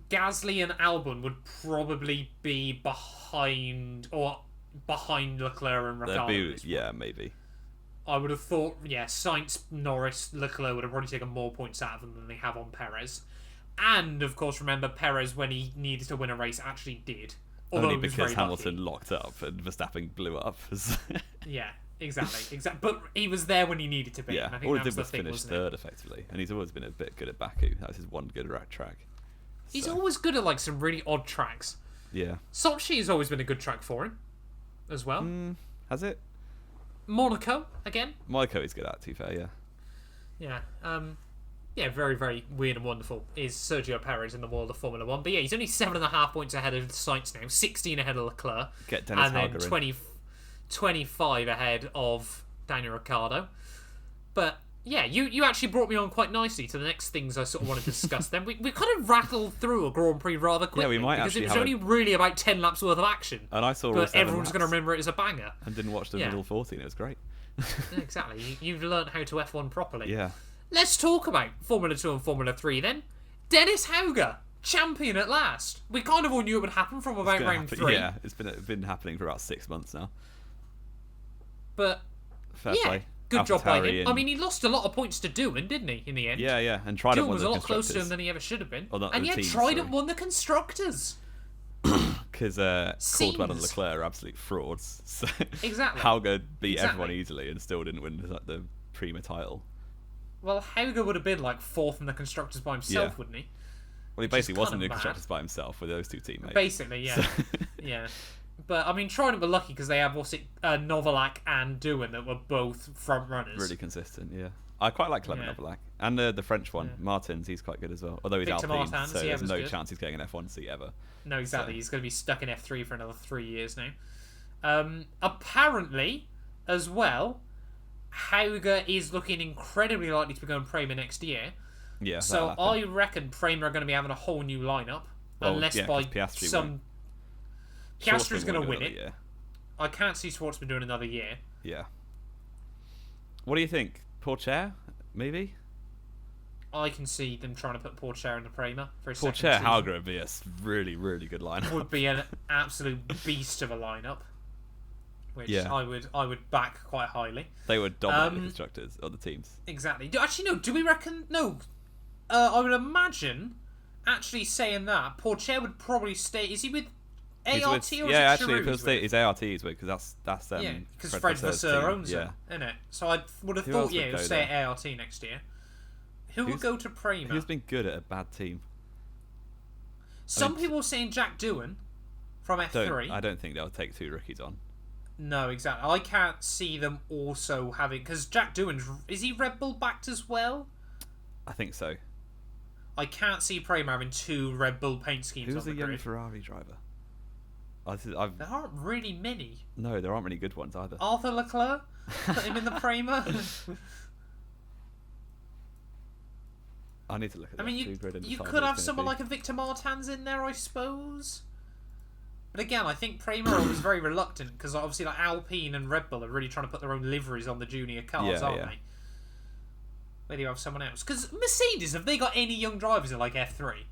Speaker 1: Gasly and Albon would probably be behind Leclerc and Ricardo.
Speaker 2: Yeah, maybe.
Speaker 1: I would have thought, Sainz, Norris, Leclerc would have probably taken more points out of them than they have on Perez. And, of course, remember, Perez, when he needed to win a race, actually did. Although
Speaker 2: only because Hamilton locked up and Verstappen blew up.
Speaker 1: Yeah, exactly. But he was there when he needed to be.
Speaker 2: Yeah,
Speaker 1: and I think
Speaker 2: all he did was finish 3rd, effectively. And he's always been a bit good at Baku. That was his one good track.
Speaker 1: He's always good at, some really odd tracks.
Speaker 2: Yeah.
Speaker 1: Sochi has always been a good track for him, as well.
Speaker 2: Has it?
Speaker 1: Monaco, again.
Speaker 2: Monaco he's good at, to be fair, yeah.
Speaker 1: Yeah. Very, very weird and wonderful is Sergio Perez in the world of Formula 1. But yeah, he's only 7.5 points ahead of Sainz now, 16 ahead of Leclerc.
Speaker 2: Get Dennis
Speaker 1: and then 25 ahead of Daniel Ricciardo. But yeah, you actually brought me on quite nicely to the next things I sort of wanted to discuss then. We kind of rattled through a Grand Prix rather quickly.
Speaker 2: Yeah, we might
Speaker 1: because
Speaker 2: actually
Speaker 1: it was only really about 10 laps worth of action.
Speaker 2: And I saw
Speaker 1: but everyone's going to remember it as a banger.
Speaker 2: And didn't watch the middle 14. It was great.
Speaker 1: Exactly. You've learned how to F1 properly.
Speaker 2: Yeah.
Speaker 1: Let's talk about Formula 2 and Formula 3 then. Dennis Hauger, champion at last. We kind of all knew it would happen from about round 3.
Speaker 2: Yeah, it's been happening for about 6 months now.
Speaker 1: But
Speaker 2: fair play.
Speaker 1: Good job by him. I mean, he lost a lot of points to Doohan, didn't he, in the end?
Speaker 2: Yeah, and Trident won the
Speaker 1: was a lot closer to him than he ever should have been. And yet Trident won the Constructors.
Speaker 2: Because Caldwell and Leclerc are absolute frauds. So
Speaker 1: exactly.
Speaker 2: Hauger beat everyone easily and still didn't win the Prima title.
Speaker 1: Well, Hauger would have been 4th in the Constructors by himself, wouldn't he?
Speaker 2: Well, he basically wasn't in the Constructors by himself with those 2 teammates.
Speaker 1: Basically, yeah. So. Yeah. But, I mean, Trident were lucky because they have, Novalak and Doohan that were both front runners.
Speaker 2: Really consistent, yeah. I quite like Clement Novalak. And the French one, Martins, he's quite good as well. Although he's
Speaker 1: Victor
Speaker 2: Alpine,
Speaker 1: Martins,
Speaker 2: so there's no chance he's getting an F1 seat ever.
Speaker 1: No, exactly. So. He's going to be stuck in F3 for another 3 years now. Apparently, as well, Hauger is looking incredibly likely to be going Prema next year.
Speaker 2: Yeah.
Speaker 1: So I reckon Prema are going to be having a whole new lineup, unless by some. Piastri's going to win it. Year. I can't see Schwartzman doing another year.
Speaker 2: Yeah. What do you think? Pourchaire, maybe?
Speaker 1: I can see them trying to put Pourchaire in the Prema for a
Speaker 2: Pourchaire Hauger would be a really, really good lineup.
Speaker 1: Would be an absolute beast of a lineup. Which I would back quite highly.
Speaker 2: They would dominate the constructors or the teams.
Speaker 1: Exactly. Actually, no. Do we reckon? No. I would imagine. Actually, saying that Pourchaire would probably stay. Is he with ART or
Speaker 2: actually, his ART is with because that's
Speaker 1: because Fred Vasseur owns it, isn't it? So I would have thought he'd stay at ART next year. Who would go to Prema?
Speaker 2: Who's been good at a bad team?
Speaker 1: Some people are saying Jack Doohan from F3.
Speaker 2: I don't think they'll take 2 rookies on.
Speaker 1: No, exactly. I can't see them also having... Because Jack Doohan, is he Red Bull backed as well?
Speaker 2: I think so.
Speaker 1: I can't see Prema having 2 Red Bull paint schemes
Speaker 2: Who's
Speaker 1: on the
Speaker 2: young
Speaker 1: grid.
Speaker 2: Ferrari driver?
Speaker 1: There aren't really many.
Speaker 2: No, there aren't many good ones either.
Speaker 1: Arthur Leclerc? Put him in the Prema?
Speaker 2: I need to look at that.
Speaker 1: I mean, you could have someone like a Victor Martins in there, I suppose. But again, I think Prema was very reluctant because obviously like Alpine and Red Bull are really trying to put their own liveries on the junior cars, aren't they? Where do you have someone else? Because Mercedes, have they got any young drivers in like F3?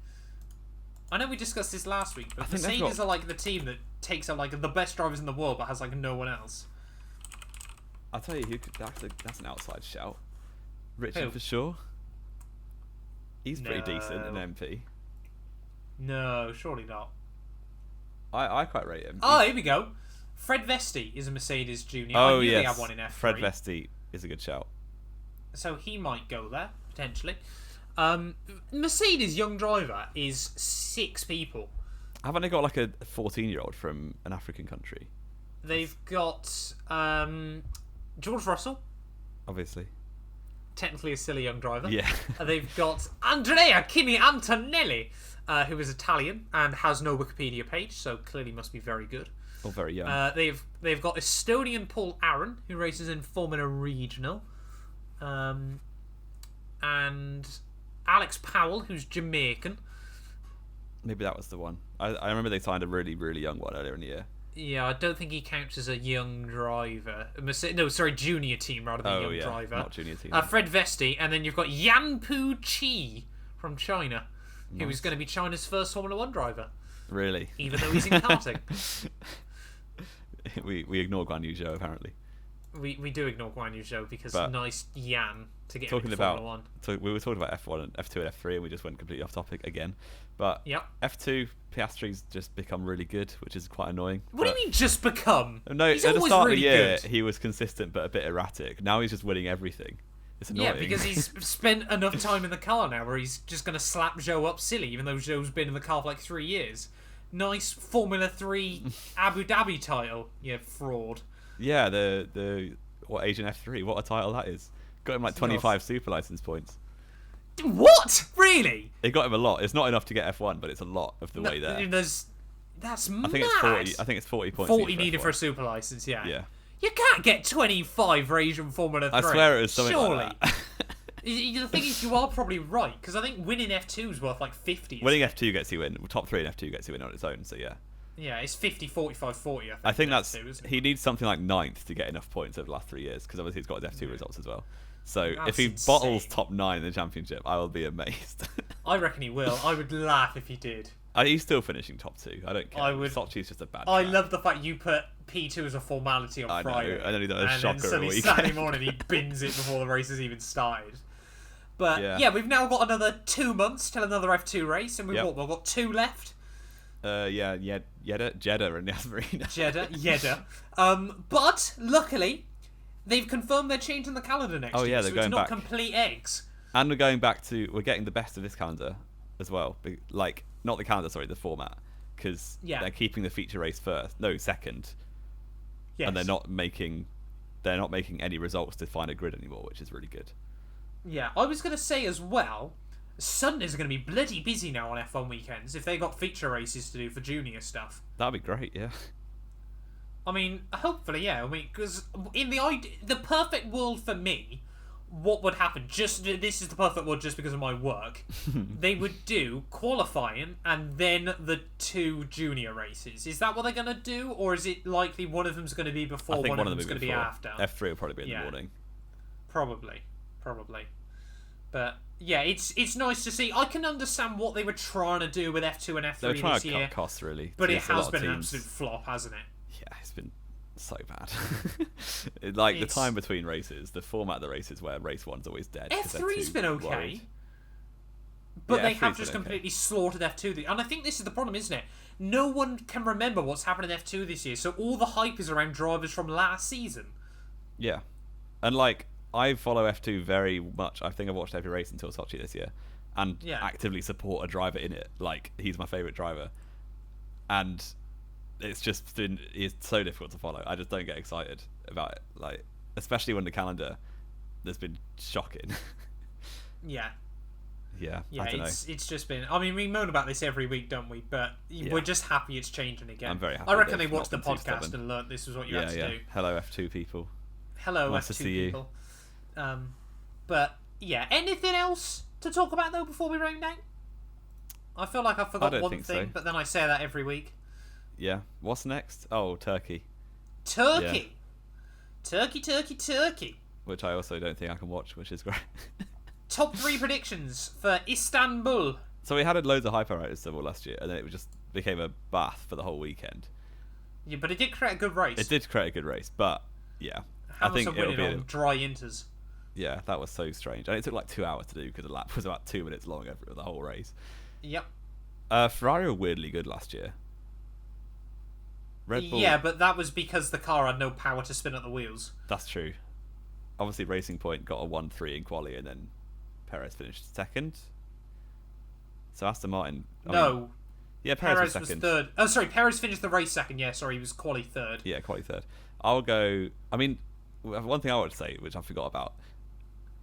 Speaker 1: I know we discussed this last week, but Mercedes are like the team that takes out like the best drivers in the world but has like no one else.
Speaker 2: I'll tell you who could. That's an outside shout. Richard for sure. He's pretty decent in MP.
Speaker 1: No, surely not.
Speaker 2: I quite rate him.
Speaker 1: Oh, here we go. Fred Vesti is a Mercedes junior.
Speaker 2: Oh,
Speaker 1: I knew
Speaker 2: yes.
Speaker 1: they have one in F3.
Speaker 2: Fred Vesti is a good shout.
Speaker 1: So he might go there, potentially. Mercedes' young driver is 6 people.
Speaker 2: Haven't they got like a 14-year-old from an African country?
Speaker 1: They've got George Russell.
Speaker 2: Obviously.
Speaker 1: Technically a silly young driver.
Speaker 2: Yeah.
Speaker 1: They've got Andrea Kimi Antonelli, who is Italian and has no Wikipedia page, so clearly must be very good.
Speaker 2: Or very young.
Speaker 1: They've got Estonian Paul Aaron, who races in Formula Regional. And Alex Powell, who's Jamaican.
Speaker 2: Maybe that was the one. I remember they signed a really, really young one earlier in the year.
Speaker 1: Yeah, I don't think he counts as a young driver. Junior team rather than young driver.
Speaker 2: Not junior team.
Speaker 1: Fred Vesti, and then you've got Yanpu Chi from China, who is going to be China's first Formula 1 driver.
Speaker 2: Really?
Speaker 1: Even though he's in karting.
Speaker 2: we ignore Guan Yu Zhou, apparently.
Speaker 1: We do ignore Guan Yu Zhou because nice Yan to get
Speaker 2: talking
Speaker 1: into
Speaker 2: about
Speaker 1: Formula 1.
Speaker 2: We were talking about F1 and F2 and F3 and we just went completely off topic again. But F2 Piastri's just become really good, which is quite annoying.
Speaker 1: What do you mean just become?
Speaker 2: No,
Speaker 1: he's
Speaker 2: at the start
Speaker 1: really
Speaker 2: of the year
Speaker 1: good.
Speaker 2: he was consistent but a bit erratic. Now he's just winning everything. It's annoying.
Speaker 1: Yeah, because he's spent enough time in the car now where he's just going to slap Zhou up silly, even though Zhou's been in the car for like 3 years. Nice Formula 3 Abu Dhabi title, you fraud.
Speaker 2: Yeah, the Asian F3, what a title that is. Got him like 25 super license points.
Speaker 1: What? Really?
Speaker 2: It got him a lot. It's not enough to get F1, but it's a lot of the way there.
Speaker 1: That's mad.
Speaker 2: I think it's 40. I think it's 40 points.
Speaker 1: 40 needed for a super license. Yeah.
Speaker 2: Yeah.
Speaker 1: You can't get 25 for Asian Formula 3.
Speaker 2: I swear it was something
Speaker 1: Surely.
Speaker 2: like that.
Speaker 1: The thing is, you are probably right, because I think winning F2 is worth like 50.
Speaker 2: Winning F2 gets you in. Top 3 in F2 gets you in on its own. So yeah.
Speaker 1: Yeah, it's 50, 45, 40.
Speaker 2: I think that's
Speaker 1: F2,
Speaker 2: he needs something like 9th to get enough points over the last 3 years, because obviously he's got his F2 results as well. So
Speaker 1: That's
Speaker 2: if he
Speaker 1: insane.
Speaker 2: bottles top 9 in the championship, I will be amazed.
Speaker 1: I reckon he will. I would laugh if he did.
Speaker 2: He's still finishing top 2. I don't care. Sochi's just a bad
Speaker 1: I
Speaker 2: track.
Speaker 1: love the fact you put P2 as a formality on Friday.
Speaker 2: And then he does a
Speaker 1: and
Speaker 2: shocker
Speaker 1: then suddenly
Speaker 2: a weekend.
Speaker 1: Saturday morning he bins it before the race has even started. But yeah, we've now got another 2 months till another F2 race, and we've got 2 left.
Speaker 2: Jeddah and Yas Marina.
Speaker 1: Jeddah. But luckily, they've confirmed they're changing the calendar next year.
Speaker 2: They're
Speaker 1: so
Speaker 2: going
Speaker 1: it's not
Speaker 2: back.
Speaker 1: complete eggs.
Speaker 2: And we're getting the best of this calendar as well. Like, not the calendar, sorry, the format. Because they're keeping the feature race second.
Speaker 1: Yes.
Speaker 2: And they're not making any results to find a grid anymore, which is really good.
Speaker 1: Yeah, I was going to say as well, Sundays are going to be bloody busy now on F1 weekends if they got feature races to do for junior stuff.
Speaker 2: That'd be great, yeah.
Speaker 1: I mean, hopefully, yeah. I mean, because in the perfect world for me, what would happen? This is the perfect world just because of my work. They would do qualifying and then the 2 junior races. Is that what they're going to do, or is it likely one of them's going to be before, one of them's going to be after?
Speaker 2: F3 will probably be in the morning.
Speaker 1: Probably. But yeah, it's nice to see. I can understand what they were trying to do with F2 and F3
Speaker 2: they were trying
Speaker 1: this
Speaker 2: to
Speaker 1: year,
Speaker 2: cut costs, really.
Speaker 1: but it has been an absolute flop, hasn't it?
Speaker 2: Yeah, it's been so bad. The time between races, the format of the races where race 1's always dead.
Speaker 1: F3's been okay,
Speaker 2: worried.
Speaker 1: but they have just completely slaughtered F2. And I think this is the problem, isn't it? No one can remember what's happened in F2 this year, so all the hype is around drivers from last season.
Speaker 2: Yeah, and I follow F2 very much. I think I've watched every race until Sochi this year, and actively support a driver in it. He's my favourite driver, and it's so difficult to follow. I just don't get excited about it. Especially when the calendar has been shocking.
Speaker 1: Yeah.
Speaker 2: Yeah,
Speaker 1: I don't
Speaker 2: know.
Speaker 1: It's just been. I mean, we moan about this every week, don't we? But we're just happy it's changing again.
Speaker 2: I'm very happy.
Speaker 1: I reckon they watched the podcast and learnt this was what you had to do.
Speaker 2: Hello, F2 people.
Speaker 1: Hello,
Speaker 2: nice
Speaker 1: F2
Speaker 2: to see
Speaker 1: people. But yeah, anything else to talk about though before we round out? I feel like I forgot one thing, but then I say that every week.
Speaker 2: yeah. What's next? Oh, Turkey.
Speaker 1: Turkey. Yeah. Turkey.
Speaker 2: Which I also don't think I can watch, which is great.
Speaker 1: Top 3 predictions for Istanbul.
Speaker 2: So we had loads of hype around Istanbul last year, and then it just became a bath for the whole weekend.
Speaker 1: Yeah, but it did create a good race.
Speaker 2: It did create a good race, but yeah.
Speaker 1: Hamilton winning on dry inters.
Speaker 2: Yeah, that was so strange. And it took like 2 hours to do because the lap was about 2 minutes long over the whole race.
Speaker 1: Yep.
Speaker 2: Ferrari were weirdly good last year. Red Bull...
Speaker 1: Yeah, but that was because the car had no power to spin at the wheels.
Speaker 2: That's true. Obviously, Racing Point got a 1-3 in quali, and then Perez finished second. So Aston Martin... Yeah, Perez was
Speaker 1: third. Oh, sorry, Perez finished the race second. Yeah, sorry, he was quali third.
Speaker 2: Yeah, quali third. I'll go... I mean, one thing I want to say, which I forgot about,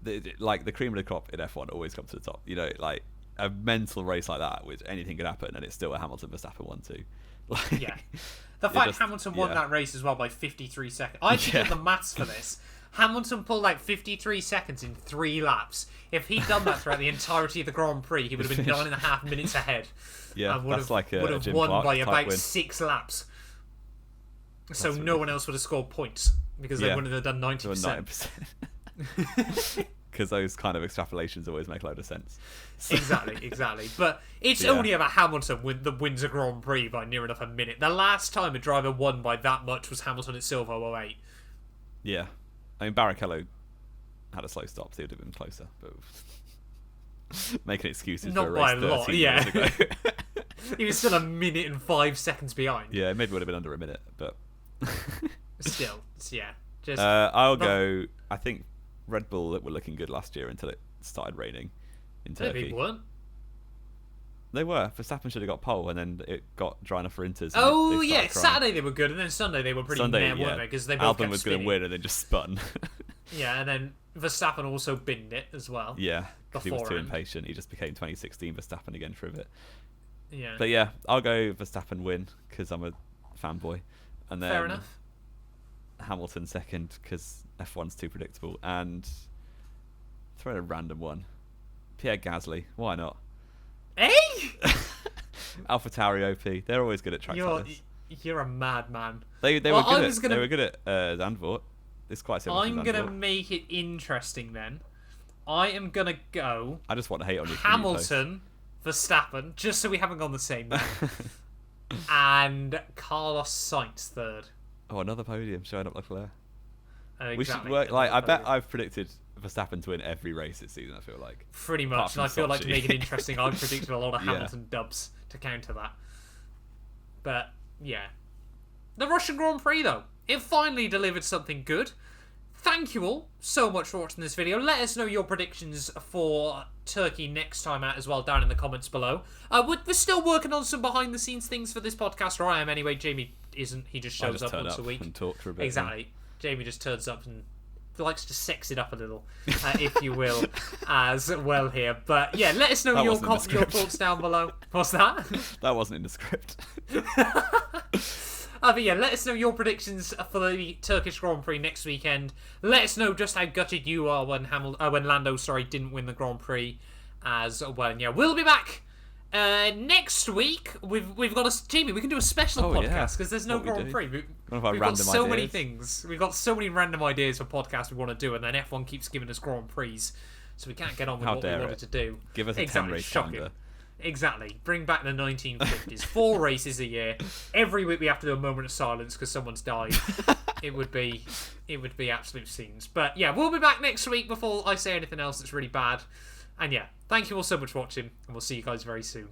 Speaker 2: the cream of the crop in F1 always comes to the top. You know, like, a mental race like that, which anything could happen, and it's still a Hamilton Verstappen 1-2. Like,
Speaker 1: yeah. The fact Hamilton won that race as well by 53 seconds. I actually did the maths for this. Hamilton pulled like 53 seconds in 3 laps. If he'd done that throughout the entirety of the Grand Prix, he would have been 9.5 minutes ahead.
Speaker 2: Yeah,
Speaker 1: and would have
Speaker 2: Jim
Speaker 1: won
Speaker 2: Clark
Speaker 1: by about
Speaker 2: win.
Speaker 1: 6 laps. So
Speaker 2: That's
Speaker 1: no one else would have scored points because they wouldn't have done 90%.
Speaker 2: Because those kind of extrapolations always make a load of sense.
Speaker 1: Exactly. But it's only ever Hamilton that wins a Grand Prix by near enough a minute. The last time a driver won by that much was Hamilton at Silverstone 2008.
Speaker 2: Yeah. I mean, Barrichello had a slow stop, so he would have been closer. But making excuses
Speaker 1: not
Speaker 2: for a
Speaker 1: by
Speaker 2: race
Speaker 1: a lot,
Speaker 2: 13 years ago.
Speaker 1: He was still a minute and 5 seconds behind.
Speaker 2: Yeah, mid would have been under a minute, but...
Speaker 1: Still, yeah.
Speaker 2: I'll go... I think Red Bull were looking good last year until it started raining in Turkey.
Speaker 1: They weren't.
Speaker 2: They were. Verstappen should have got pole, and then it got dry enough for Inters.
Speaker 1: Oh, yeah. Saturday they were good, and then Sunday they were pretty meh, weren't they? Because they both
Speaker 2: Albon was going to win, and then just spun.
Speaker 1: Yeah, and then Verstappen also binned it as well.
Speaker 2: Yeah, because he was too impatient. He just became 2016 Verstappen again for a bit.
Speaker 1: Yeah.
Speaker 2: But yeah, I'll go Verstappen win, because I'm a fanboy. And then
Speaker 1: fair enough.
Speaker 2: Hamilton second, because F1's too predictable. And throw in a random one. Pierre Gasly. Why not?
Speaker 1: Hey!
Speaker 2: AlphaTauri OP. They're always good at tracks like this.
Speaker 1: You're a madman.
Speaker 2: They were good at Zandvoort. It's quite similar.
Speaker 1: I'm going to make it interesting then. I am going to go...
Speaker 2: I just want to hate on you.
Speaker 1: Hamilton, Verstappen, just so we haven't gone the same now. And Carlos Sainz third.
Speaker 2: Oh, another podium showing up Leclerc.
Speaker 1: Exactly.
Speaker 2: We should work. Like, I bet I've predicted Verstappen to win every race this season. I feel like
Speaker 1: pretty much, and I feel like to make it interesting, I've predicted a lot of Hamilton dubs to counter that. But yeah, the Russian Grand Prix though, it finally delivered something good. Thank you all so much for watching this video. Let us know your predictions for Turkey next time out as well down in the comments below. We're still working on some behind the scenes things for this podcast, or I am anyway. Jamie isn't. He just shows up once a week
Speaker 2: and talk for a bit.
Speaker 1: Exactly. Jamie just turns up and likes to sex it up a little, if you will, as well here. But yeah, let us know your thoughts down below. What's that?
Speaker 2: That wasn't in the script.
Speaker 1: But yeah, let us know your predictions for the Turkish Grand Prix next weekend. Let us know just how gutted you are when Lando didn't win the Grand Prix as well. And yeah, we'll be back next week. We've got Jamie. We can do a special podcast because there's no Grand Prix. We've got so many things. We've got so many random ideas for podcasts we want to do, and then F1 keeps giving us Grand Prix, so we can't get on with what we wanted to do.
Speaker 2: Give us a 10-race calendar.
Speaker 1: Exactly. Bring back the 1950s. 4 races a year. Every week we have to do a moment of silence because someone's died. It would be absolute scenes. But yeah, we'll be back next week before I say anything else that's really bad. And yeah, thank you all so much for watching, and we'll see you guys very soon.